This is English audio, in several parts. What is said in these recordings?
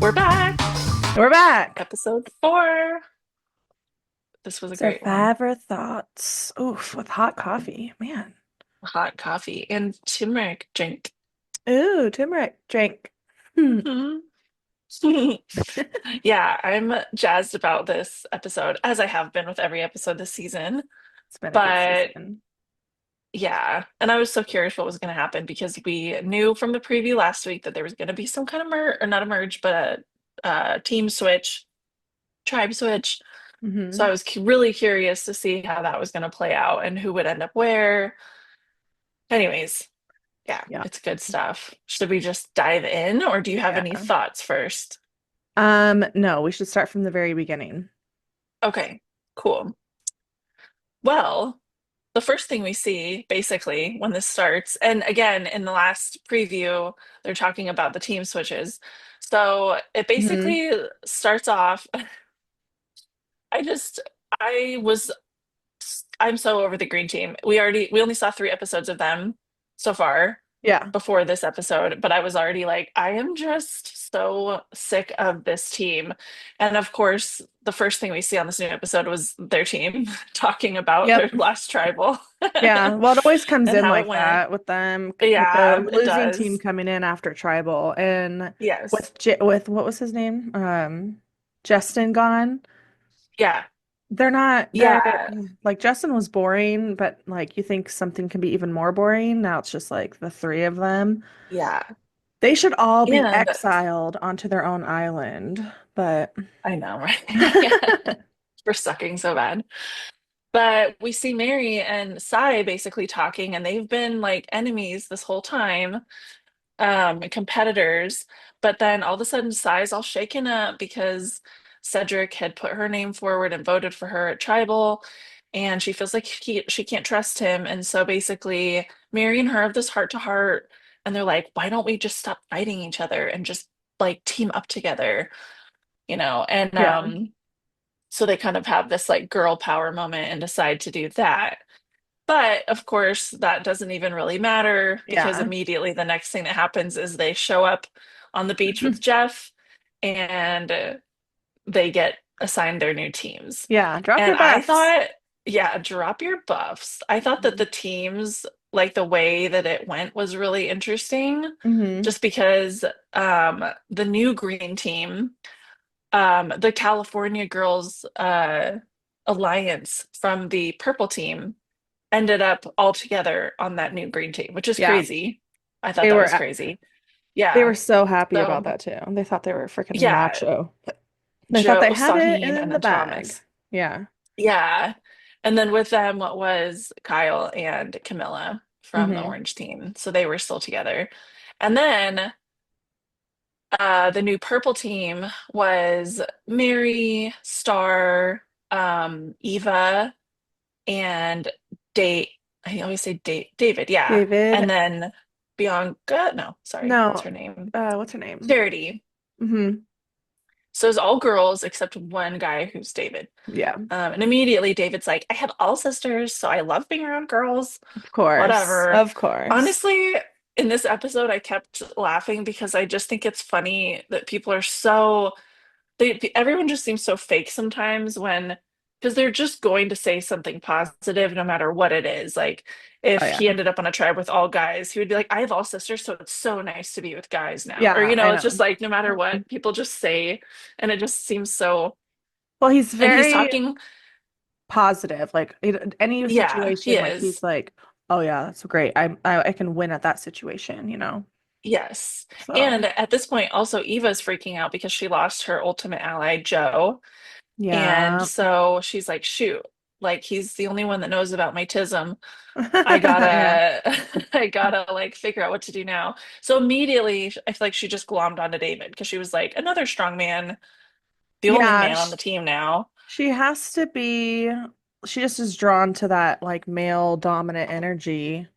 We're back. We're back. Episode 4. This was a great one. Survivor thoughts. Oof, with hot coffee. Man. Hot coffee and turmeric drink. Ooh, turmeric drink. Hmm. Mhm. Yeah, I'm jazzed about this episode, as I have been with every episode this season. It's been a good But season. yeah, and I was so curious what was going to happen because we knew from the preview last week that there was going to be some kind of merge, or not a merge, but a team switch, tribe switch. So I Hmm. was really curious to see how that was going to play out and who would end up where. Anyways, yeah, Yeah. it's good stuff. Should we just dive in, or do you have any Yeah. thoughts first? No, we should start from the very beginning. Okay, cool. Well, the first thing we see basically when this starts, and again, in the last preview, they're talking about the team switches. So it Hmm. basically starts off. I just, I was, I'm so over the green team. We only saw 3 episodes of them so far Yeah. before this episode, but I was already like, I am just so sick of this team. And of course, the first thing we see on this new episode was their team talking about their Yep. last tribal Yeah. Well, it always comes and in how it like went. that with them, with the Yeah, it losing team does. coming in after tribal, and Yes. with what was his name? Justin gone. Yeah. They're Yeah. like Justin was boring, but like you think something can be even more boring. Now it's just like the three of them. Yeah. They should all be And exiled onto their own island, but I know, right? Yeah. We're sucking so bad. But we see Mary and Sai basically talking, and they've been like enemies this whole time, competitors. But then all of a sudden, Sai's all shaken up because Cedric had put her name forward and voted for her at Tribal, and she feels like she can't trust him. And so basically, Mary and her have this heart to heart, and they're like, why don't we just stop fighting each other and just like team up together, And yeah. so they kind of have this like girl power moment and decide to do that. But of course, that doesn't even really matter because Yeah. immediately the next thing that happens is they show up on the beach with Jeff and they get assigned their new teams. Yeah. Drop And your I buffs. thought, yeah, drop your buffs. I thought that the teams, like the way that it went, was really interesting Hmm. just because the new green team, the California Girls Alliance from the purple team ended up all together on that new green team, which is Yeah. crazy. I thought They that were was crazy. they were Yeah. so happy about So, that too. They thought they were freaking yeah, macho. They thought Joe, they had it Sahin, in and the then bag. Thomas. Yeah. Yeah. And then with them was Kyle and Camilla from the Hmm. orange team. So they were still together. And then the new purple team was Mary, Star, Eva, and date I always say David, yeah. And David. then Bianca, no, sorry, what's No. her name? What's her name? Charity. Hmm. So it's all girls except one guy who's David. Yeah. And immediately David's like, I have all sisters, so I love being around girls, Of course. whatever. Of course. Honestly, in this episode, I kept laughing because I just think it's funny that people are so everyone just seems so fake sometimes when because they're just going to say something positive no matter what it is. Like Oh if yeah. he ended up on a tribe with all guys, he would be like, I have all sisters, so it's so nice to be with guys now. Or Yeah, I it's just know. like no matter what, people just say, and it just seems so Well, he's and he's very talking, positive. Like any yeah, he situation, like he's is. like, "Oh yeah, that's great. I can win at that situation." Yes. So And at this point, also Eva's freaking out because she lost her ultimate ally, Joe. And yeah, so she's like, shoot, like he's the only one that knows about my tism. I yeah, gotta, I gotta like figure out what to do now. So immediately, I feel like she just glommed onto David because she was like, another strong man, the only yeah. man on the team now. She has to be. She just is drawn to that like male dominant energy.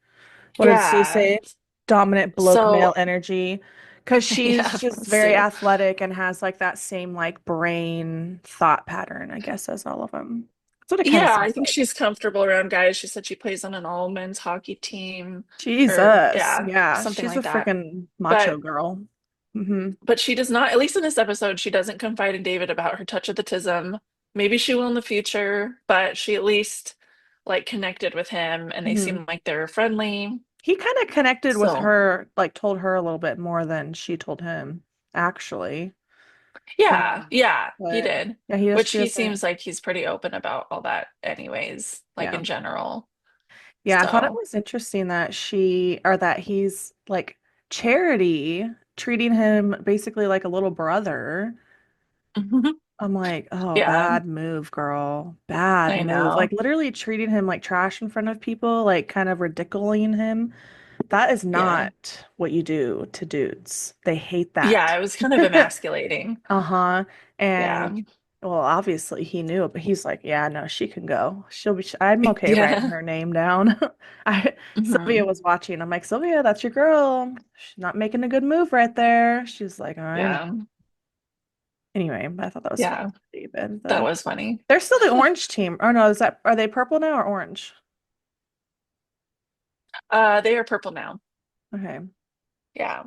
What does he Yeah. say? Dominant bloke male So, energy. Because she's yeah, just from very Stu. athletic and has like that same like brain thought pattern, I guess, as all of them. That's what it kind of Yeah, I seems think like. she's comfortable around guys. She said she plays on an all men's hockey team, or Jesus. yeah, Yeah, something she's a like that. freaking macho But girl. Hmm. But she does not, at least in this episode, she doesn't confide in David about her touch of the tism. Maybe she will in the future, but she at least like connected with him and they Hmm. seem like they're friendly. He kind of connected with So, her, like told her a little bit more than she told him, actually. yeah, yeah, he But did. yeah, Which she he doesn't. seems like he's pretty open about all that anyways, like Yeah. in general. Yeah, I thought it So, was interesting that that he's like Charity treating him basically like a little brother. I'm like, oh, yeah, bad move, girl. Bad I move. Like know. literally treating him like trash in front of people, like kind of ridiculing him. That is Yeah. not what you do to dudes. They hate Yeah, that. it was kind of emasculating. Uh-huh. Yeah. And well, obviously he knew it, but he's like, yeah, no, she can go. I'm okay writing Yeah. her name down. Sylvia Hmm. was watching. I'm like, Sylvia, that's your girl. She's not making a good move right there. She's like, I know. Yeah. Anyway, I thought that was funny. Yeah. David, That was funny. they're still the orange team. Oh no, are they purple now or orange? They are purple now. Okay. Yeah.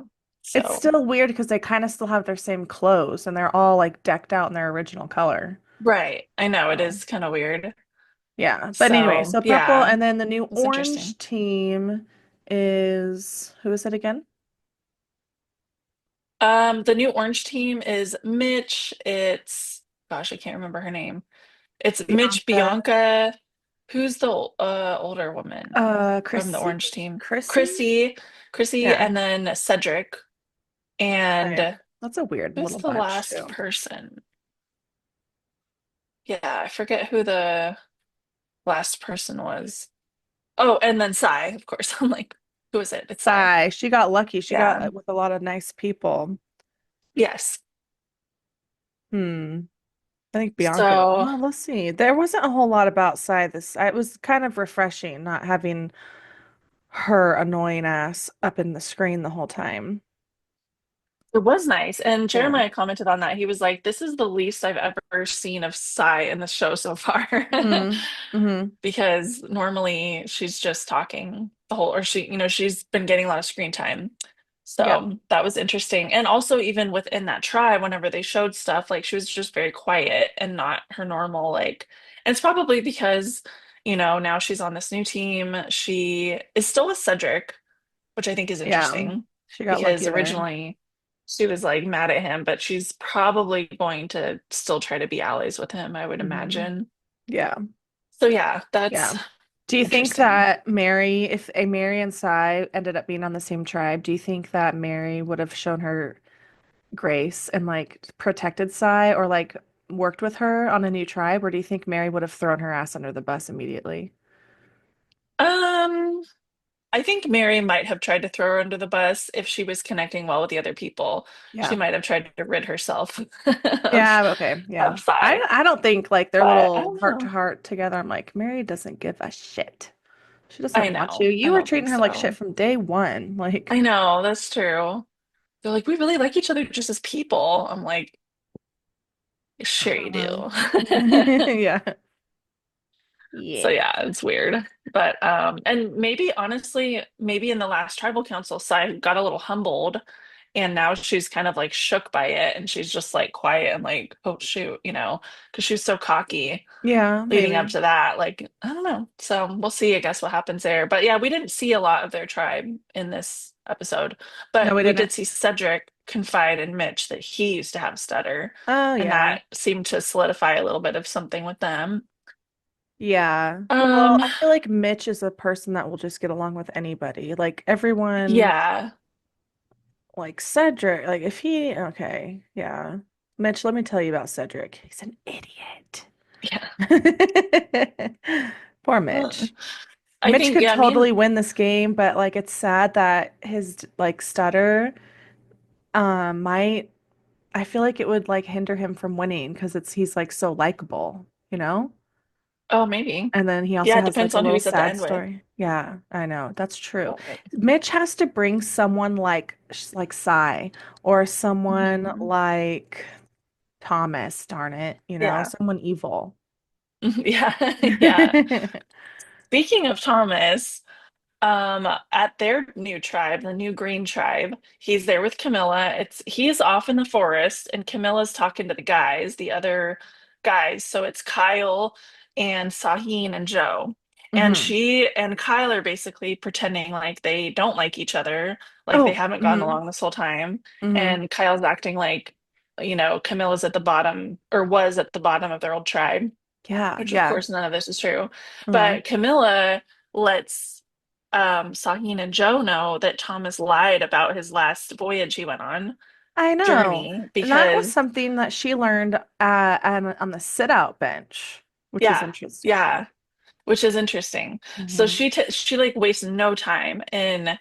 It's So, still weird because they kind of still have their same clothes and they're all like decked out in their original color. right. I know it So is kind of weird. yeah. But anyway, So, so purple yeah, and then the new it's interesting. orange team is who is it again? The new orange team is Mitch. It's, gosh, I can't remember her name. It's Mitch, Bianca. Bianca. Who's the older woman from the Chrissy? orange team? Chrissy? Chrissy, Yeah. and then Cedric. Oh yeah. And That's a weird who's little the bunch last too. person? Yeah, I forget who the last person was. Oh, and then Sai, of course. I'm like, who is it? It's Sai. Sigh. She got lucky. She Yeah. got with a lot of nice people. Yes. Hmm. I think Bianca. So Well, let's see. There wasn't a whole lot about Sai this. It was kind of refreshing not having her annoying ass up in the screen the whole time. it was nice. And Yeah. Jeremiah commented on that. He was like, this is the least I've ever seen of Sai in the show so far. Hmm. Hmm. Because normally she's just talking the whole, or she's been getting a lot of screen time. Yep. So that was interesting. And also, even within that tribe, whenever they showed stuff, like she was just very quiet and not her normal, like, and it's probably because, now she's on this new team. She is still with Cedric, which I think is Yeah. interesting She got because lucky there. originally she was like mad at him, but she's probably going to still try to be allies with him, I would Hmm. imagine. Yeah. So yeah, Yeah. that's Do you think interesting. that if a Mary and Sai ended up being on the same tribe, do you think that Mary would have shown her grace and like protected Sai or like worked with her on a new tribe, or do you think Mary would have thrown her ass under the bus immediately? Um, I think Mary might have tried to throw her under the bus if she was connecting well with the other people. She Yeah. might have tried to rid herself of Yeah, okay. Yeah. of Sai. I don't think like their But I little don't heart to know. heart together. I'm like, Mary doesn't give a shit. She I doesn't want you. know. I You were don't think treating her like shit so. from day one. Like, I know, that's true. They're like, we really like each other just as people. I'm like, sure you uh, do. yeah. So Yeah. yeah, it's weird. But and maybe honestly, maybe in the last tribal council, Sai got a little humbled and now she's kind of like shook by it and she's just like quiet and like, oh shoot, because she was so cocky Yeah, leading up maybe. to that. Like, I don't know. So we'll see, I guess, what happens there. But yeah, we didn't see a lot of their tribe in this episode, No, but we we didn't. did see Cedric confide in Mitch that he used to have a stutter, Oh, and yeah. that seemed to solidify a little bit of something with them. Yeah. Well, Um, I feel like Mitch is a person that will just get along with anybody. Like everyone, yeah, like Cedric, like if he, okay, yeah. Mitch, let me tell you about Cedric. He's an idiot. yeah. Poor Uh, Mitch. I Mitch think, could yeah, totally win this game, but like it's sad that his like stutter might I feel like it would like hinder him from winning because he's like so likable, you know? oh, maybe. And then he also Yeah, it has like depends a on who little he's at the sad end with. story. Yeah, I know. That's true. But, Mitch has to bring someone like Cy or someone mhm. like Thomas, darn it, Yeah. someone evil. Yeah, yeah. Speaking of Thomas, At their new tribe, the new green tribe, he's there with Camilla. He's off in the forest, and Camilla's talking to the other guys. So it's Kyle and Sahin and Joe. And Hmm. she and Kyle are basically pretending like they don't like each other, like they Oh, haven't gotten hmm. along this whole time. Hmm. And Kyle's acting like, Camilla's at the bottom or was at the bottom of their old tribe, Yeah, which of yeah. course none of this is true. Hmm. But Camilla lets Sahin and Joe know that Thomas lied about his last voyage he went on, I know. journey, And that was because something that she learned on the sit-out bench, which is yeah, interesting. yeah, which is interesting. So Hmm. she like wastes no time in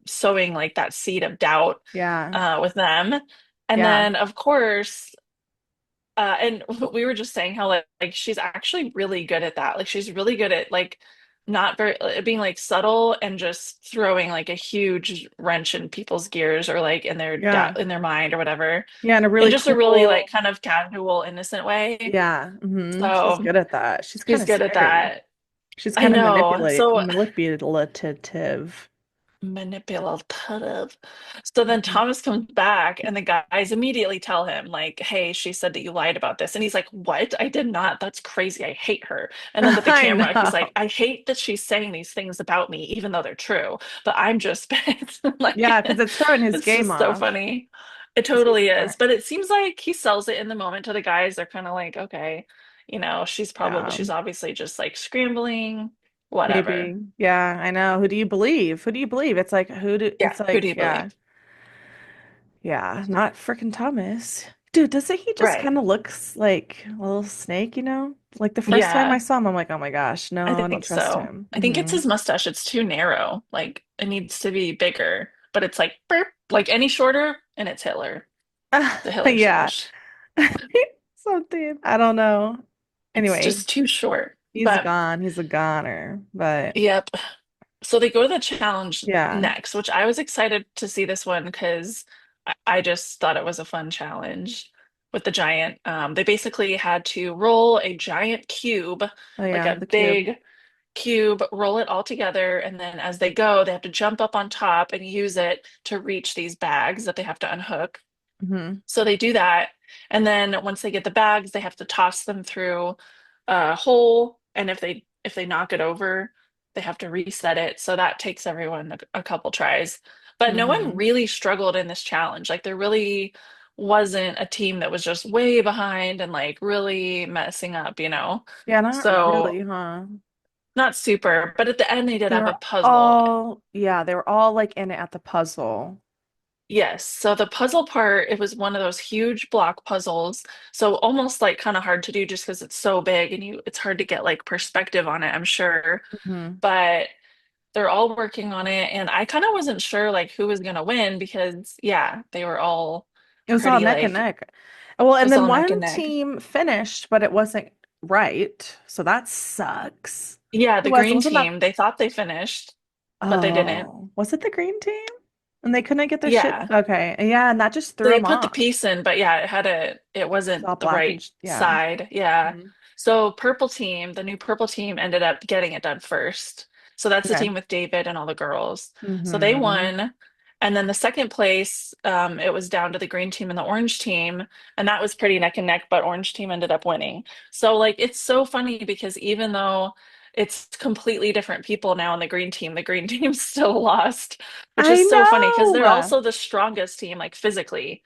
sowing like that seed of doubt Yeah, with them. And yeah, then of course and we were just saying how like she's actually really good at that. Like she's really good at like not very being like subtle and just throwing like a huge wrench in people's gears or like in their yeah. doubt in their mind or whatever Yeah, in a in really just a really like cool, kind of casual, innocent way. yeah. She's So good at that. She's kind she's of good at scary. that. She's I kind of know. So manipulative. manipulative. So then Mhm. Thomas comes back, and the guys immediately tell him, like, hey, she said that you lied about this. And he's like, what? I did not. That's crazy. I hate her. And then to the I camera, he's know. like, I hate that she's saying these things about me, even though they're true. But I'm just Yeah, like, because it's throwing his it's game just so off funny. It because he's totally is. smart. But it seems like he sells it in the moment to the guys. They're kind of like, okay, Yeah, she's obviously just like scrambling, whatever. maybe. Yeah, I know. Who do you believe? Who do you believe? It's like Yeah. it's Who do like, you yeah. believe? Yeah, not freaking Thomas. Dude, doesn't he just Right. kind of looks like a little snake, you know? Like the first time I Yeah. saw him, I'm like, oh my gosh, I no, I don't think trust so. him. I think it's his mustache. It's too narrow. Like it needs to be bigger, but it's like burp, like any shorter, and it's Hitler, the Hitler Yeah. stash. Something. I don't know. It's Anyway, just too short. he's But gone. He's a goner. But yep. So they go to the challenge yeah. next, which I was excited to see this one because I just thought it was a fun challenge with the giant. They basically had to roll a giant cube, Oh like yeah, a the cube. big cube, roll it all together, and then as they go, they have to jump up on top and use it to reach these bags that they have to unhook. Hmm. So they do that, and then once they get the bags, they have to toss them through a hole, and if they knock it over, they have to reset it. So that takes everyone a couple tries. But no one Hmm. really struggled in this challenge. Like there really wasn't a team that was just way behind and like really messing up. Yeah, not really, So huh? not super, but at the end they did They have a were puzzle. they were all like in it at the puzzle. Yes. So the puzzle part, it was one of those huge block puzzles. So almost like kind of hard to do just because it's so big and it's hard to get like perspective on it, I'm sure. Hmm. But they're all working on it. And I kind of wasn't sure like who was gonna win because yeah, they were all It was all pretty neck and like it neck. Well, and was then all neck and one neck. team finished, but it wasn't right. So that sucks. Yeah, It the was, green wasn't that team, they thought they finished, but they didn't. Oh, was it the green team? And they couldn't get their shit. Yeah. Okay. Yeah, and that just So threw they them put the off. piece in, but yeah, it It's wasn't all the black and right yeah. side. Yeah. Hmm. So purple team, the new purple team ended up getting it done first. So that's the Okay. team with David and all the girls. So they Hmm. won. And then the second place, it was down to the green team and the orange team. And that was pretty neck and neck, but orange team ended up winning. So like it's so funny because even though it's completely different people now on the green team still lost, which I is so funny because they're know. also the strongest team, like physically.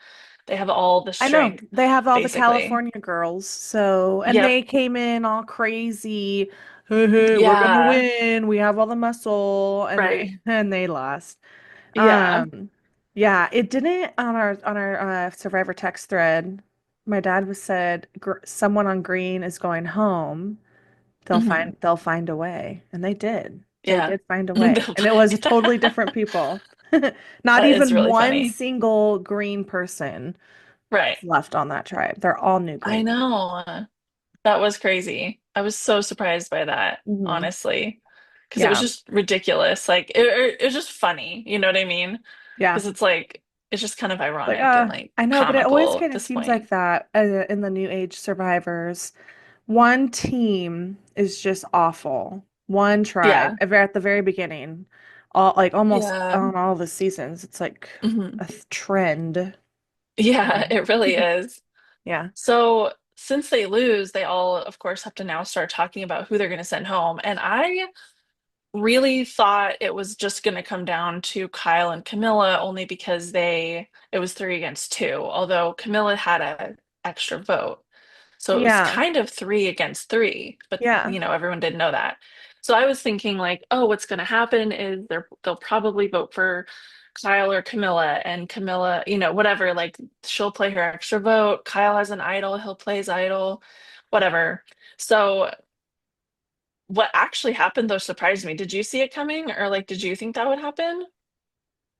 They have all the I know. strength, They have all the basically. California girls. So, and Yep. they came in all crazy. Hey, hey, we're gonna Yeah. win. We have all the muscle, and Right. they lost. Yeah. Yeah, it didn't on our Survivor text thread. My dad was said gr someone on green is going home. Hmm. They'll find a way, and they did. They Yeah. did find a way, That and it was a totally different people. Not is even really one funny. single green person Right. is left on that tribe. They're all new I green. know. That was crazy. I was so surprised by that, Hmm. honestly, because it was Yeah, just ridiculous. Like it was just funny. You know what I mean? yeah. Because it's like it's just kind of Like, ironic and like I know, but it always comical at kind of this seems point. like that in the new age survivors. One team is just awful. One tribe Yeah. at the very beginning. All like almost Yeah. on all the seasons. It's like Hmm. a trend. Yeah, Anyway. it really is. Yeah. So since they lose, they all, of course, have to now start talking about who they're going to send home. And I really thought it was just going to come down to Kyle and Camilla only because it was 3 against 2, although Camilla had a extra vote. So it was Yeah. kind of 3 against 3, but Yeah. everyone didn't know that. So I was thinking like, oh, what's going to happen is they'll probably vote for Kyle or Camilla, and Camilla, whatever, like she'll play her extra vote. Kyle has an idol, he'll play his idol, whatever. So what actually happened though surprised me. Did you see it coming, or like did you think that would happen?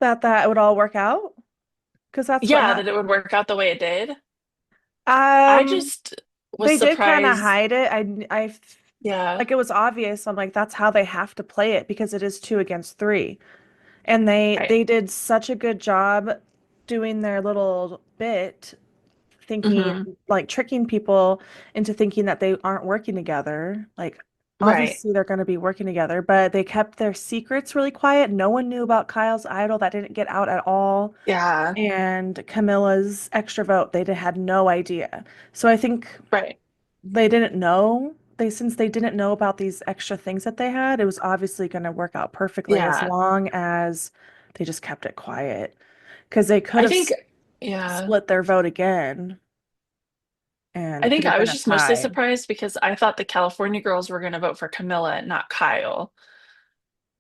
That would all work out because that's what Yeah, that happened. it would work out the way it did. I Um, just was they did kind of surprised. hide it. Yeah, Like it was obvious. I'm like, that's how they have to play it because it is 2 against 3. And right. they did such a good job doing their little bit, thinking Hmm. like tricking people into thinking that they aren't working together. Like Right. obviously they're going to be working together, but they kept their secrets really quiet. No one knew about Kyle's idol. That didn't get out at all. Yeah, And Camilla's extra vote, had no idea. So I think right. they didn't know. Since they didn't know about these extra things that they had, it was obviously going to work out perfectly as Yeah. long as they just kept it quiet. Because they could I have think yeah. split their vote again and I it could think have I been was a just mostly tie. surprised because I thought the California girls were going to vote for Camilla, not Kyle.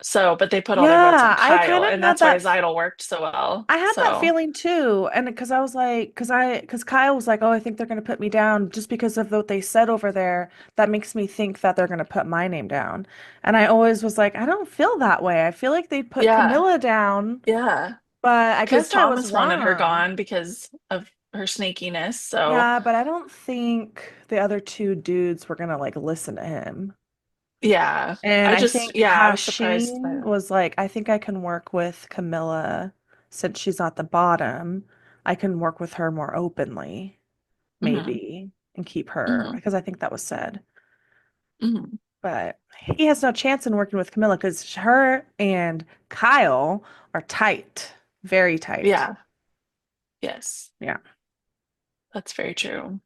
So, but they put all their votes on Yeah, I kind Kyle, of and had that's why his idol worked so well. I had that So, feeling too. And because I was like, because Kyle was like, oh, I think they're going to put me down just because of what they said over there. That makes me think that they're going to put my name down. And I always was like, I don't feel that way. I feel like they'd put yeah. Camilla down, Yeah. but I Because guess I was Thomas wanted her wrong. gone because of her snakiness. So, Yeah, but I don't think the other two dudes were going to like listen to him. yeah. And I think I was surprised by Hasheen that. was like, I think I can work with Camilla since she's at the bottom. I can work with her more openly, Hmm. maybe, and keep her Hmm. because I think that was said. Hmm. But he has no chance in working with Camilla because her and Kyle are tight, very tight. Yeah. Yes. Yeah. That's very true.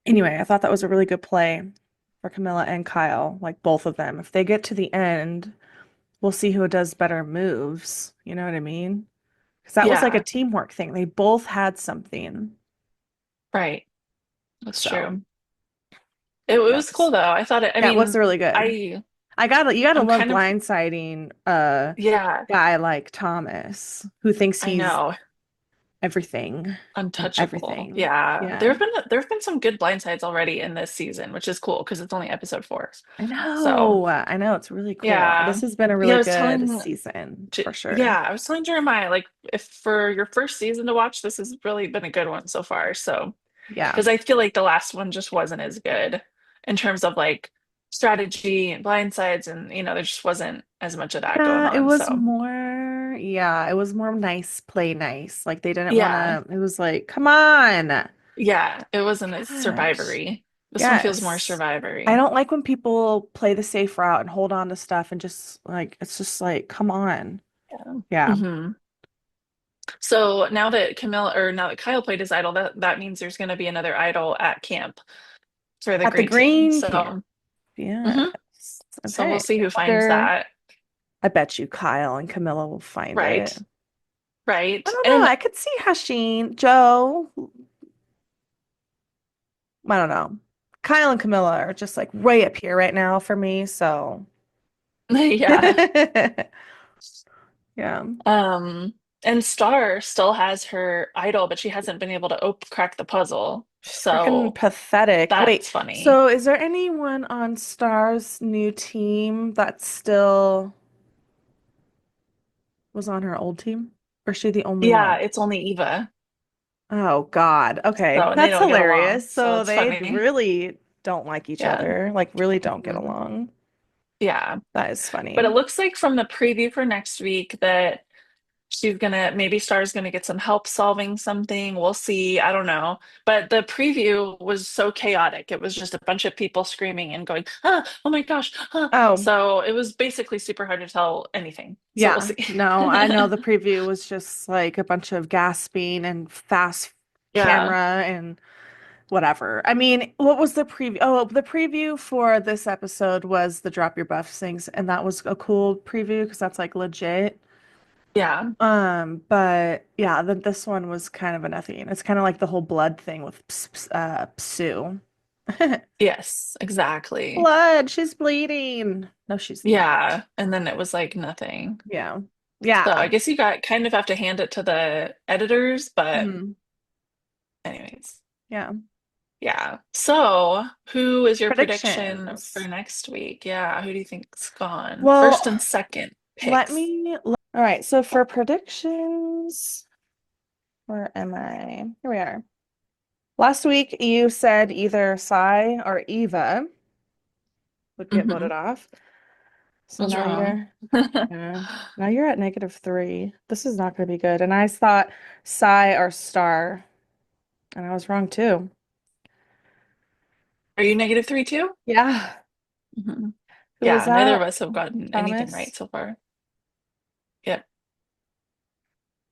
Anyway, I thought that was a really good play for Camilla and Kyle, like both of them. If they get to the end, we'll see who does better moves. You know what I mean? Because that was like a Yeah. teamwork thing. They both had something. Right. That's So true. It that was cool was, though. I thought it, I yeah, it was mean, really good. I, You gotta I'm love kind of, blindsiding a yeah, guy like Thomas who thinks I he's know. everything and Untouchable. everything. Yeah. Yeah. There have been some good blindsides already in this season, which is cool because it's only episode 4. I So, know. I know. It's really cool. yeah. This has been a Yeah, really good season for sure. Yeah, I was telling Jeremiah, like, if for your first season to watch, this has really been a good one so far. So, Yeah. because I feel like the last one just wasn't as good in terms of like strategy and blindsides, and there just wasn't as much of that going Yeah, on. So, it was more nice, play nice. Like they didn't want yeah, to, it was like, come on. yeah, it wasn't as Gosh. survivory. This one feels more Yes. I survivory. don't like when people play the safe route and hold on to stuff and just like, it's just like, come on. Yeah. Yeah. Hmm. So now that Kyle played his idol, that means there's going to be another idol at camp for the At the green team. green camp. So, Yes. mhm. So we'll Okay. see I who finds wonder, that. I bet you Kyle and Camilla will find Right. it. I Right. don't know. And I could see Hasheen, Joe. I don't know. Kyle and Camilla are just like way up here right now for me. So, yeah. yeah. Um, and Star still has her idol, but she hasn't been able to crack the puzzle. She's freaking So pathetic. Wait, that's funny. so is there anyone on Star's new team that still was on her old team? Or is she the only Yeah, one? it's only Eva. Oh God. Okay. So, and they That's don't get along. hilarious. So So it's they funny. really don't like each Yeah. other. Like really don't get Mhm. along. Yeah. That is But it funny. looks like from the preview for next week that she's gonna maybe Star's gonna get some help solving something. We'll see. I don't know. But the preview was so chaotic. It was just a bunch of people screaming and going, oh my gosh, Oh, So it was basically super hard to tell anything. So we'll yeah. see. No, I know the preview was just like a bunch of gasping and fast Yeah. camera and whatever. I mean, what was the preview? Oh, the preview for this episode was the Drop Your Buffs things, and that was a cool preview because that's like legit. Yeah. But yeah, this one was kind of a nothing. It's kind of like the whole blood thing with Sue. Yes, exactly. Blood, she's bleeding. No, she's not. Yeah. And then it was like nothing. Yeah. So I Yeah. guess you got kind of have to hand it to the editors, but Hmm. anyways. Yeah. Yeah. So, who is your prediction for Predictions. next week? Yeah, who do you think's gone? First Well, and second let picks. me. All right. So for predictions, where am I? Here we are. Last week you said either Sai or Eva would get Hmm. voted off. So Was now wrong. you're, yeah, now you're at -3. This is not going to be good. And I thought Sai or Star, and I was wrong too. Are you -3 too? Yeah. Hmm. Who was Yeah, neither of that? us have gotten anything right Thomas? so far. Yep.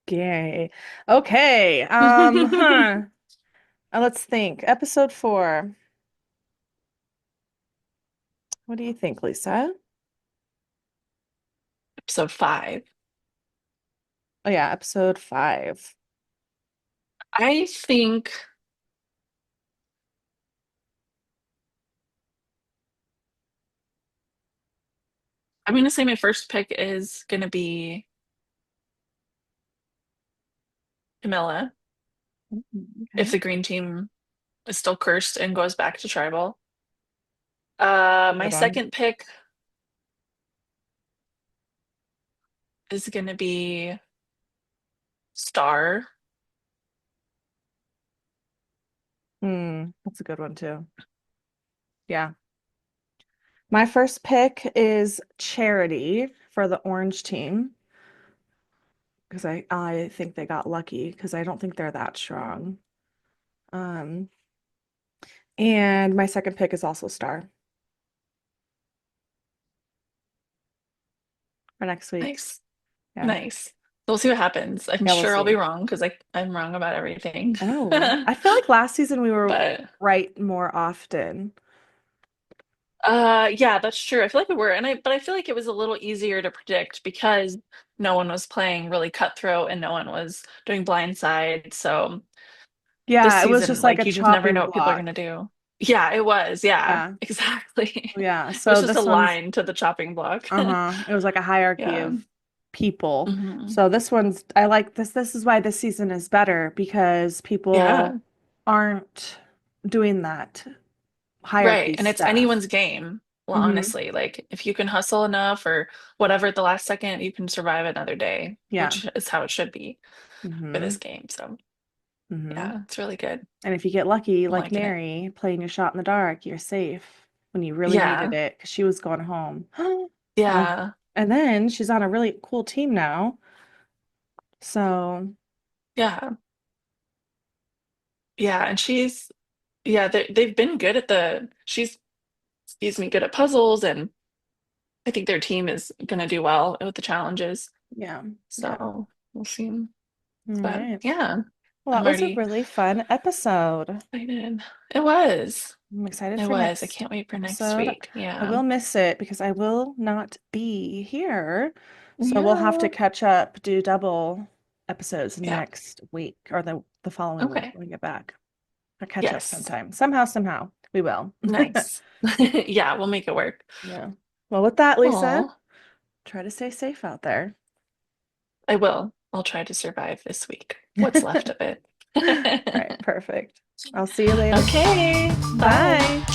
Gay. Okay. Let's think. Episode 4. What do you think, Lisa? Episode 5. Oh yeah, episode 5. I think I'm going to say my first pick is going to be Camilla if Okay. the green team is still cursed and goes back to tribal. My Good one. second pick is going to be Star. That's a good one too. Yeah. My first pick is Charity for the orange team because I think they got lucky because I don't think they're that strong. Um, and my second pick is also Star for next week. Nice. Yeah. Nice. We'll see what happens. I'm Yeah, we'll sure I'll be see. wrong because I'm wrong about everything. Oh, I feel like last season we were But right more often. yeah, that's true. I feel like we were, but I feel like it was a little easier to predict because no one was playing really cutthroat and no one was doing blindside. So this Yeah, it was season, just like like a you just never chopping know what people are gonna block. do. Yeah, it was. Yeah, Yeah. exactly. Yeah. It was So just a this one's line to the chopping block. uh-huh. It was like a hierarchy Yeah. of people. Hmm. So this one's I like this. This is why this season is better because people Yeah. aren't doing that Right. hierarchy And it's stuff. anyone's game. Well, Hmm. honestly, like if you can hustle enough or whatever at the last second, you can survive another day, Yeah. which is how it should be for Hmm. this game. So, Hmm. yeah, it's really good. And if you get lucky, I'm like liking it. Mary, playing your shot in the dark, you're safe when you really needed Yeah. it because she was going home. Uh, Yeah. and then she's on a really cool team now. So, Yeah. Yeah. And yeah, they've been good at excuse me, good at puzzles. And I think their team is going to do well with the challenges. yeah. Yeah. So we'll see. All But right. yeah, Well, that I'm was a already really fun episode. excited. It was. I'm excited It for was. I next can't wait for next episode. week. I Yeah. will miss it because I will not be here. So we'll have to Yeah. catch up, do double episodes Yeah. next week or the following week Okay. when we get back. Or catch up Yes. sometime. Somehow, we will. Nice. Yeah, we'll make it work. Yeah. Well, with that, Lisa, Oh, try to stay safe out there. I will. I'll try to survive this week. What's left of it. All right, perfect. I'll see you later. Okay. Bye. Bye.